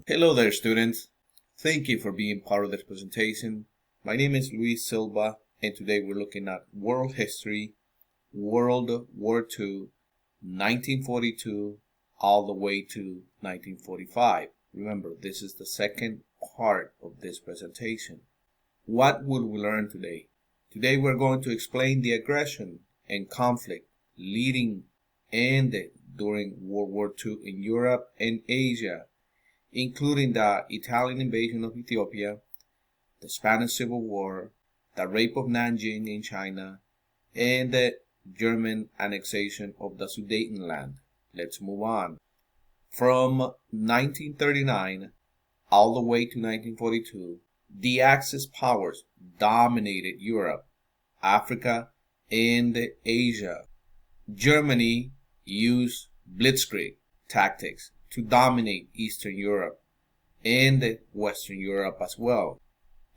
Hello there, students. Thank you for being part of this presentation. My name is Luis Silva, and today we're looking at world history, World War II, 1942, all the way to 1945. Remember, this is the second part of this presentation. What will we learn today? Today we're going to explain the aggression and conflict leading and during World War II in Europe and Asia, including the Italian invasion of Ethiopia, the Spanish Civil War, the rape of Nanjing in China, and the German annexation of the Sudetenland. Let's move on. From 1939 all the way to 1942, the Axis powers dominated Europe, Africa, and Asia. Germany used blitzkrieg tactics to dominate Eastern Europe and Western Europe as well.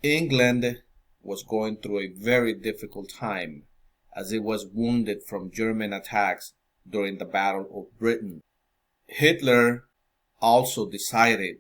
England was going through a very difficult time as it was wounded from German attacks during the Battle of Britain. Hitler also decided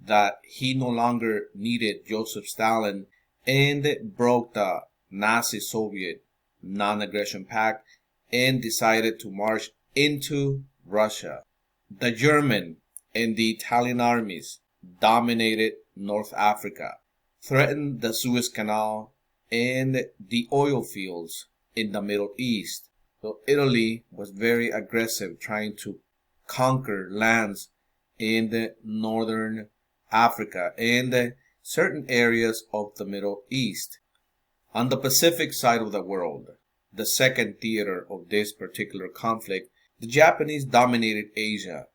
that he no longer needed Joseph Stalin and broke the Nazi-Soviet non-aggression pact and decided to march into Russia. The German and the Italian armies dominated North Africa, threatened the Suez Canal and the oil fields in the Middle East. So Italy was very aggressive, trying to conquer lands in the northern Africa and certain areas of the Middle East. On the Pacific side of the world, the second theater of this particular conflict, the Japanese dominated Asia,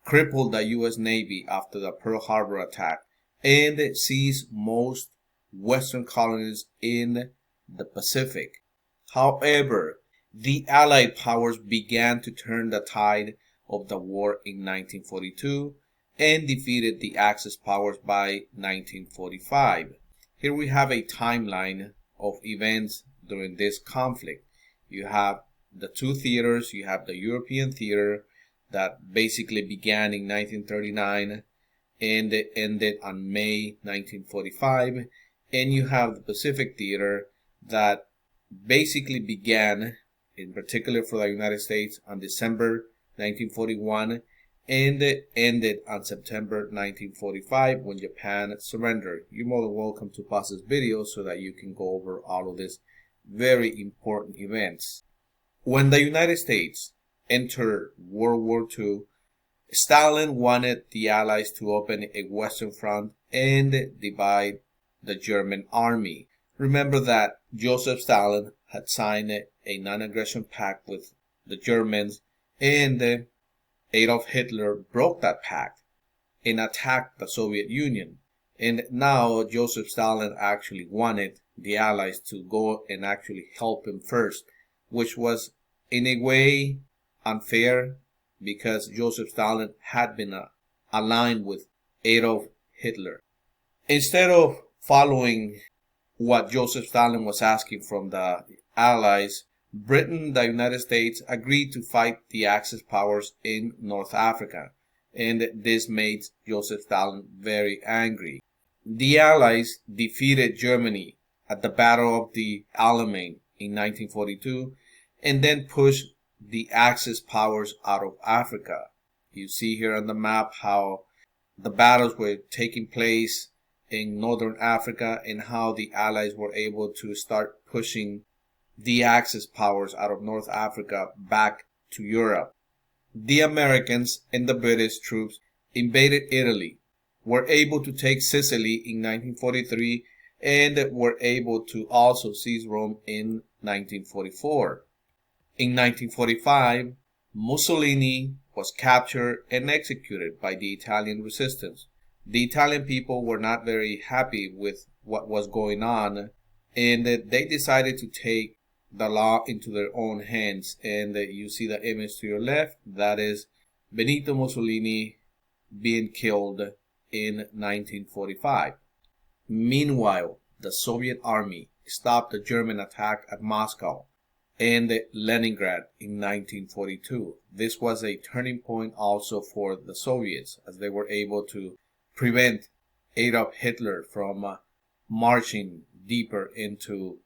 crippled the U.S. Navy after the Pearl Harbor attack, and seized most Western colonies in the Pacific. However, the Allied powers began to turn the tide of the war in 1942 and defeated the Axis powers by 1945. Here we have a timeline of events during this conflict. You have the two theaters. You have the European theater that basically began in 1939 and ended on May 1945. And you have the Pacific theater that basically began, in particular for the United States, on December 1941 and ended on September 1945 when Japan surrendered. You're more than welcome to pause this video so that you can go over all of these very important events. When the United States entered World War II, Stalin wanted the Allies to open a Western front and divide the German army. Remember that Joseph Stalin had signed a non-aggression pact with the Germans, and Adolf Hitler broke that pact and attacked the Soviet Union. And now Joseph Stalin actually wanted the Allies to go and actually help him first, which was in a way unfair because Joseph Stalin had been aligned with Adolf Hitler. Instead of following what Joseph Stalin was asking from the Allies, Britain, the United States, agreed to fight the Axis powers in North Africa, and this made Joseph Stalin very angry. The Allies defeated Germany at the Battle of the Alamein in 1942 and then pushed the Axis powers out of Africa. You see here on the map how the battles were taking place in northern Africa and how the Allies were able to start pushing the Axis powers out of North Africa back to Europe. The Americans and the British troops invaded Italy, were able to take Sicily in 1943, and were able to also seize Rome in 1944. In 1945, Mussolini was captured and executed by the Italian resistance. The Italian people were not very happy with what was going on, and they decided to take the law into their own hands. And you see the image to your left, that is Benito Mussolini being killed in 1945. Meanwhile, the Soviet army stopped the German attack at Moscow and Leningrad in 1942. This was a turning point also for the Soviets, as they were able to prevent Adolf Hitler from marching deeper into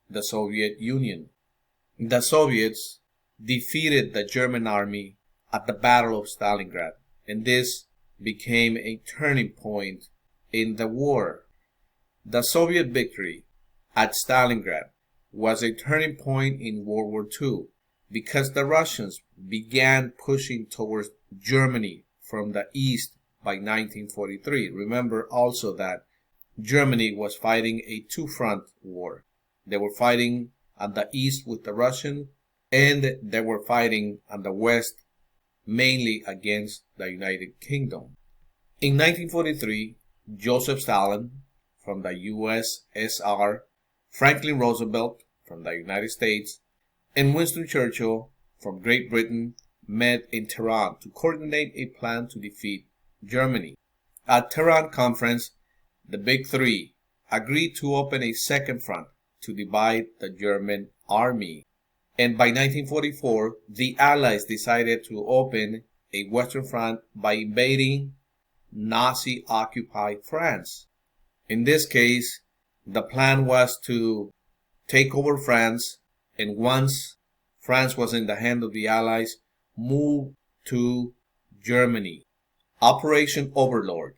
the Soviet Union. The Soviets defeated the German army at the Battle of Stalingrad, and this became a turning point in the war. The Soviet victory at Stalingrad was a turning point in World War II because the Russians began pushing towards Germany from the east by 1943. Remember also that Germany was fighting a two-front war. They were fighting at the east with the Russians, and they were fighting at the west mainly against the United Kingdom. In 1943, Joseph Stalin from the USSR, Franklin Roosevelt from the United States, and Winston Churchill from Great Britain met in Tehran to coordinate a plan to defeat Germany. At Tehran Conference, the Big Three agreed to open a second front to divide the German army. And by 1944, the Allies decided to open a Western Front by invading Nazi-occupied France. In this case, the plan was to take over France, and once France was in the hand of the Allies, move to Germany. Operation Overlord,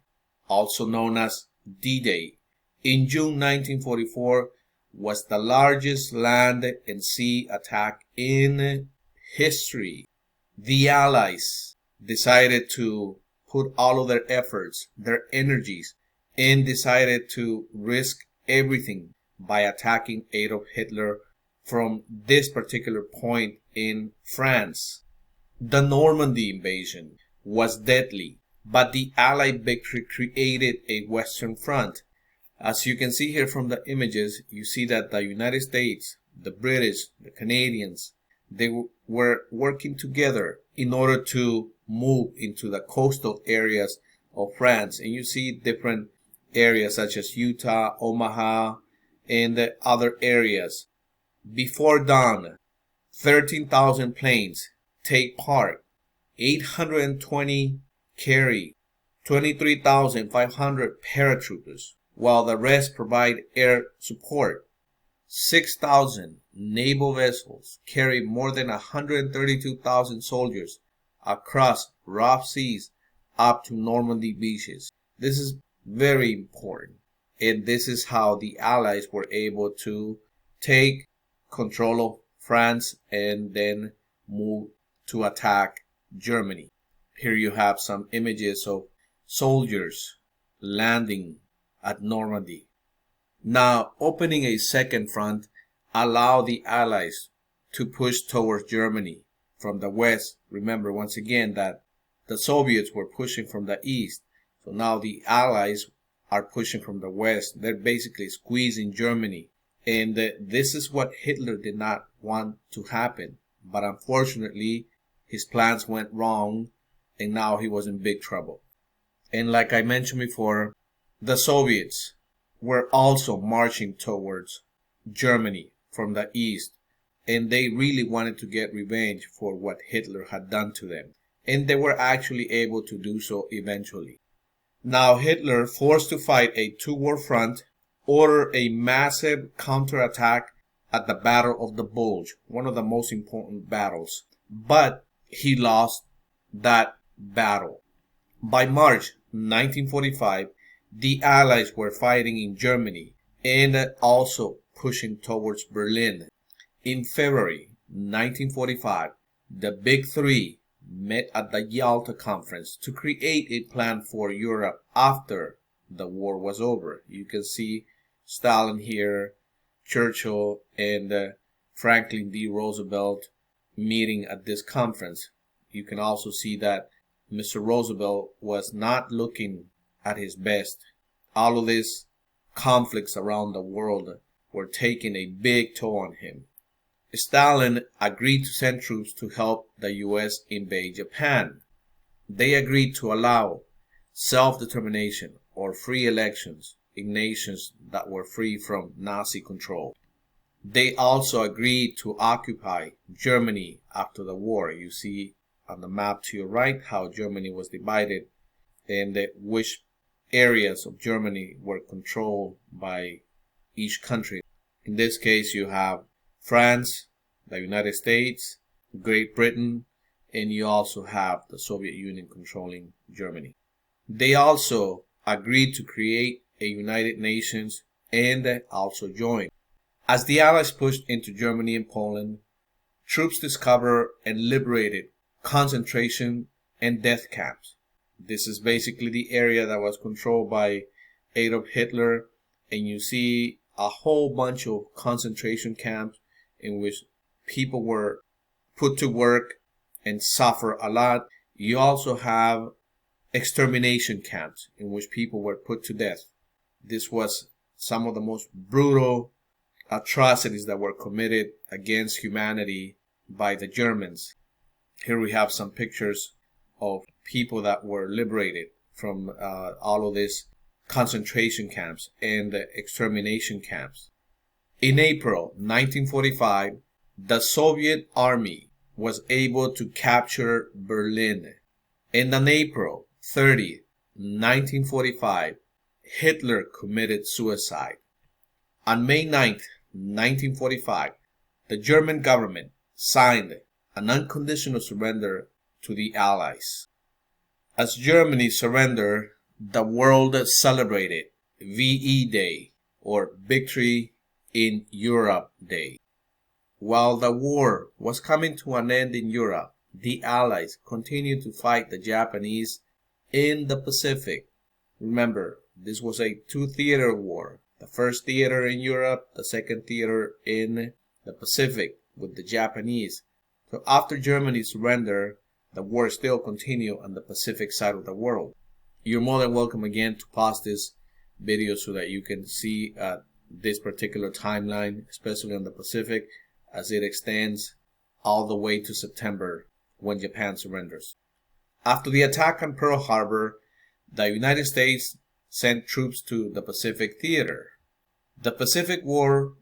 also known as D-Day, in June 1944, was the largest land and sea attack in history. The Allies decided to put all of their efforts, their energies, and decided to risk everything by attacking Adolf Hitler from this particular point in France. The Normandy invasion was deadly, but the Allied victory created a Western Front. As you can see here from the images, you see that the United States, the British, the Canadians, they were working together in order to move into the coastal areas of France. And you see different areas such as Utah, Omaha, and the other areas. Before dawn, 13,000 planes take part, 820 carry, 23,500 paratroopers, while the rest provide air support. 6,000 naval vessels carry more than 132,000 soldiers across rough seas up to Normandy beaches. This is very important, and this is how the Allies were able to take control of France and then move to attack Germany. Here you have some images of soldiers landing at Normandy. Now, opening a second front allowed the Allies to push towards Germany from the west. Remember once again that the Soviets were pushing from the east. So now the Allies are pushing from the west. They're basically squeezing Germany. And this is what Hitler did not want to happen. But unfortunately, his plans went wrong, and now he was in big trouble. And like I mentioned before, the Soviets were also marching towards Germany from the east, and they really wanted to get revenge for what Hitler had done to them. And they were actually able to do so eventually. Now Hitler, forced to fight a two-war front, ordered a massive counterattack at the Battle of the Bulge, one of the most important battles. But he lost that battle. By March 1945, the Allies were fighting in Germany and also pushing towards Berlin. In February 1945, the Big Three met at the Yalta Conference to create a plan for Europe after the war was over. You can see Stalin here, Churchill, and Franklin D. Roosevelt meeting at this conference. You can also see that Mr. Roosevelt was not looking at his best. All of these conflicts around the world were taking a big toll on him. Stalin agreed to send troops to help the U.S. invade Japan. They agreed to allow self-determination or free elections in nations that were free from Nazi control. They also agreed to occupy Germany after the war. You see on the map to your right how Germany was divided and which areas of Germany were controlled by each country. In this case, you have France, the United States, Great Britain, and you also have the Soviet Union controlling Germany. They also agreed to create a United Nations and also joined. As the Allies pushed into Germany and Poland, troops discovered and liberated concentration and death camps. This is basically the area that was controlled by Adolf Hitler, and you see a whole bunch of concentration camps in which people were put to work and suffer a lot. You also have extermination camps in which people were put to death. This was some of the most brutal atrocities that were committed against humanity by the Germans. Here we have some pictures of people that were liberated from all of these concentration camps and extermination camps. In April 1945, the Soviet army was able to capture Berlin. And on April 30, 1945, Hitler committed suicide. On May 9, 1945, the German government signed an unconditional surrender to the Allies. As Germany surrendered, the world celebrated VE Day, or Victory in Europe Day. While the war was coming to an end in Europe, the Allies continued to fight the Japanese in the Pacific. Remember, this was a two-theater war. The first theater in Europe, the second theater in the Pacific with the Japanese. So after Germany's surrender, the war still continued on the Pacific side of the world. You're more than welcome again to pause this video so that you can see this particular timeline, especially on the Pacific, as it extends all the way to September when Japan surrenders. After the attack on Pearl Harbor, the United States sent troops to the Pacific Theater. The Pacific War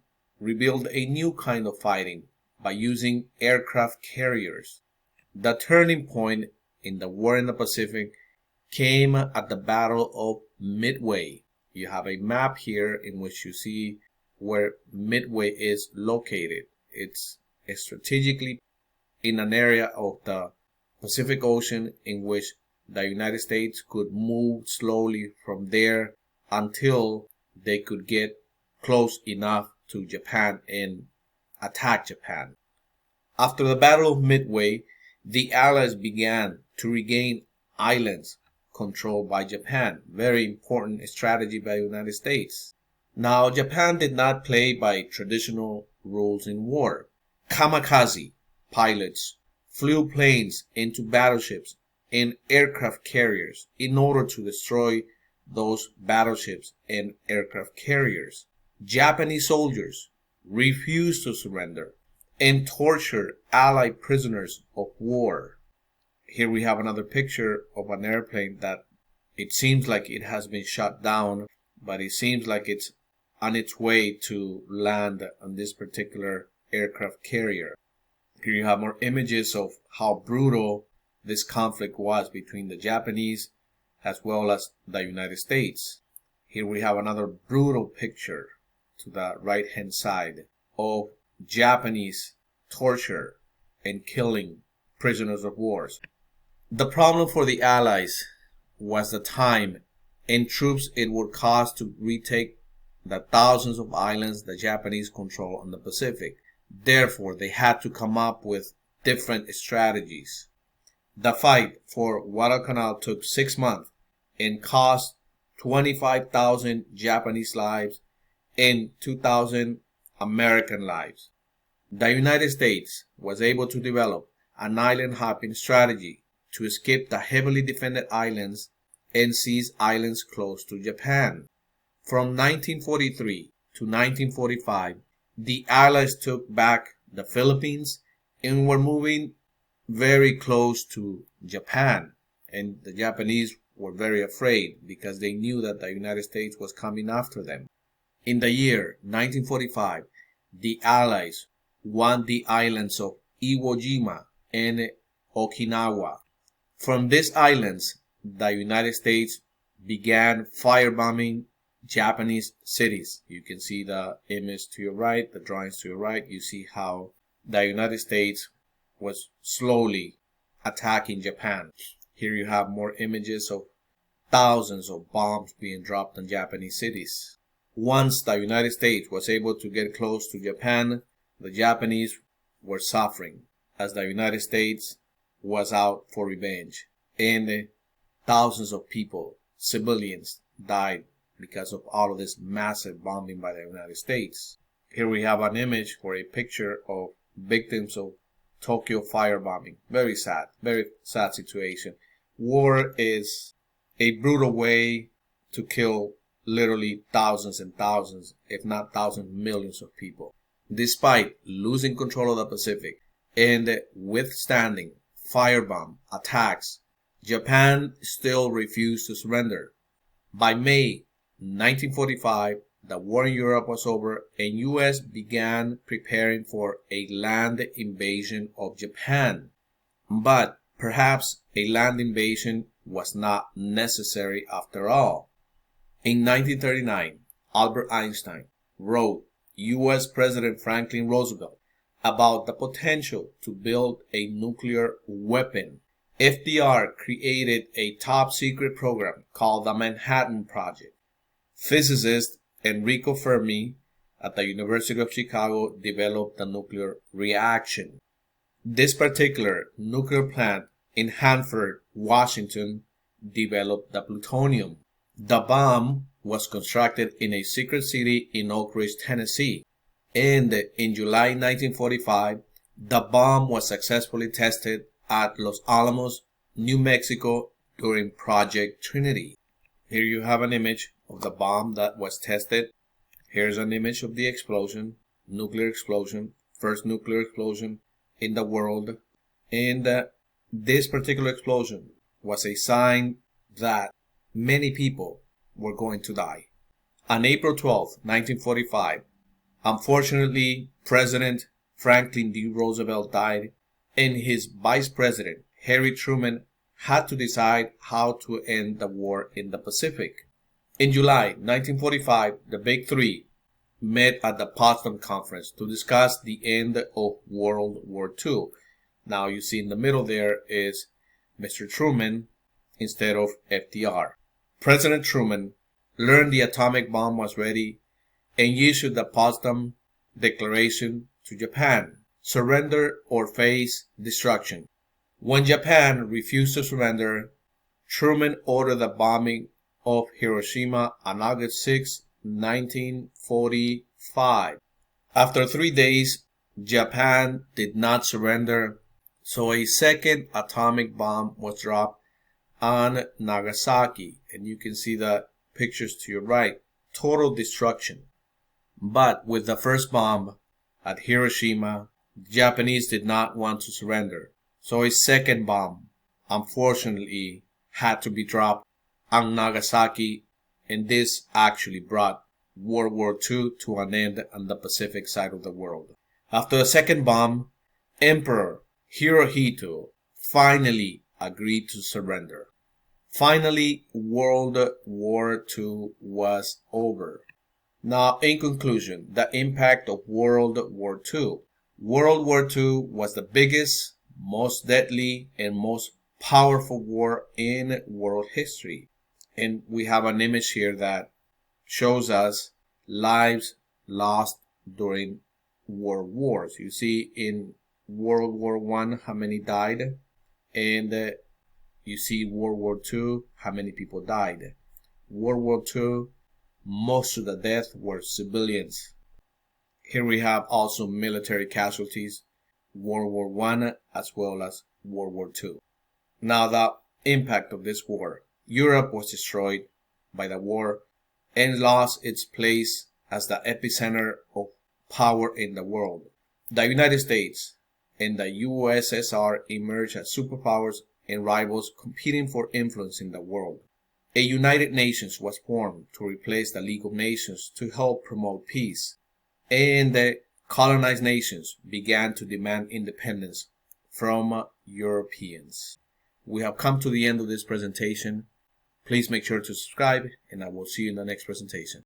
revealed a new kind of fighting by using aircraft carriers. The turning point in the war in the Pacific came at the Battle of Midway. You have a map here in which you see where Midway is located. It's strategically in an area of the Pacific Ocean in which the United States could move slowly from there until they could get close enough to Japan and attack Japan. After the Battle of Midway, the Allies began to regain islands controlled by Japan. Very important strategy by the United States. Now, Japan did not play by traditional rules in war. Kamikaze pilots flew planes into battleships and aircraft carriers in order to destroy those battleships and aircraft carriers. Japanese soldiers refused to surrender and tortured Allied prisoners of war. Here we have another picture of an airplane that it seems like it has been shot down, but it seems like it's on its way to land on this particular aircraft carrier. Here you have more images of how brutal this conflict was between the Japanese as well as the United States. Here we have another brutal picture to the right hand side of Japanese torture and killing prisoners of war. The problem for the Allies was the time and troops it would cost to retake the thousands of islands the Japanese control on the Pacific. Therefore, they had to come up with different strategies. The fight for Guadalcanal took 6 months and cost 25,000 Japanese lives and 2,000 American lives. The United States was able to develop an island hopping strategy to escape the heavily defended islands and seize islands close to Japan. From 1943 to 1945, the Allies took back the Philippines and were moving very close to Japan. And the Japanese were very afraid because they knew that the United States was coming after them. In the year 1945, the Allies won the islands of Iwo Jima and Okinawa. From these islands, the United States began firebombing Japanese cities. You can see the image to your right, the drawings to your right. You see how the United States was slowly attacking Japan. Here you have more images of thousands of bombs being dropped on Japanese cities. Once the United States was able to get close to Japan, the Japanese were suffering as the United States was out for revenge. And thousands of people, civilians, died because of all of this massive bombing by the United States. Here we have an image or a picture of victims of Tokyo firebombing. Very sad situation. War is a brutal way to kill literally thousands and thousands, if not thousands, millions of people. Despite losing control of the Pacific and withstanding firebomb attacks, Japan still refused to surrender. By May 1945, the war in Europe was over and US began preparing for a land invasion of Japan. But perhaps a land invasion was not necessary after all. In 1939, Albert Einstein wrote US President Franklin Roosevelt about the potential to build a nuclear weapon. FDR created a top secret program called the Manhattan Project. Physicist Enrico Fermi at the University of Chicago developed the nuclear reaction. This particular nuclear plant in Hanford, Washington, developed the plutonium. The bomb was constructed in a secret city in Oak Ridge, Tennessee. And in July 1945, the bomb was successfully tested at Los Alamos, New Mexico during Project Trinity. Here you have an image of the bomb that was tested. Here's an image of the explosion, nuclear explosion, first nuclear explosion in the world. And this particular explosion was a sign that many people were going to die. On April 12, 1945, unfortunately, President Franklin D. Roosevelt died, and his vice president, Harry Truman, had to decide how to end the war in the Pacific. In July 1945, the Big Three met at the Potsdam Conference to discuss the end of World War II. Now you see in the middle there is Mr. Truman instead of FDR. President Truman learned the atomic bomb was ready and issued the Potsdam Declaration to Japan: surrender or face destruction. When Japan refused to surrender, Truman ordered the bombing of Hiroshima on August 6, 1945. After 3 days, Japan did not surrender, so a second atomic bomb was dropped on Nagasaki, and you can see the pictures to your right. Total destruction. But with the first bomb at Hiroshima, the Japanese did not want to surrender, so a second bomb, unfortunately, had to be dropped on Nagasaki, and this actually brought World War II to an end on the Pacific side of the world. After the second bomb, Emperor Hirohito finally agreed to surrender. Finally, World War II was over. Now, in conclusion, the impact of World War II. World War II was the biggest, most deadly, and most powerful war in world history. And we have an image here that shows us lives lost during world wars. You see in World War I how many died, and you see World War II how many people died. World War II, most of the deaths were civilians. Here we have also military casualties, World War I as well as World War II. Now the impact of this war. Europe was destroyed by the war and lost its place as the epicenter of power in the world. The United States and the USSR emerged as superpowers and rivals competing for influence in the world. A United Nations was formed to replace the League of Nations to help promote peace, and the colonized nations began to demand independence from Europeans. We have come to the end of this presentation. Please make sure to subscribe, and I will see you in the next presentation.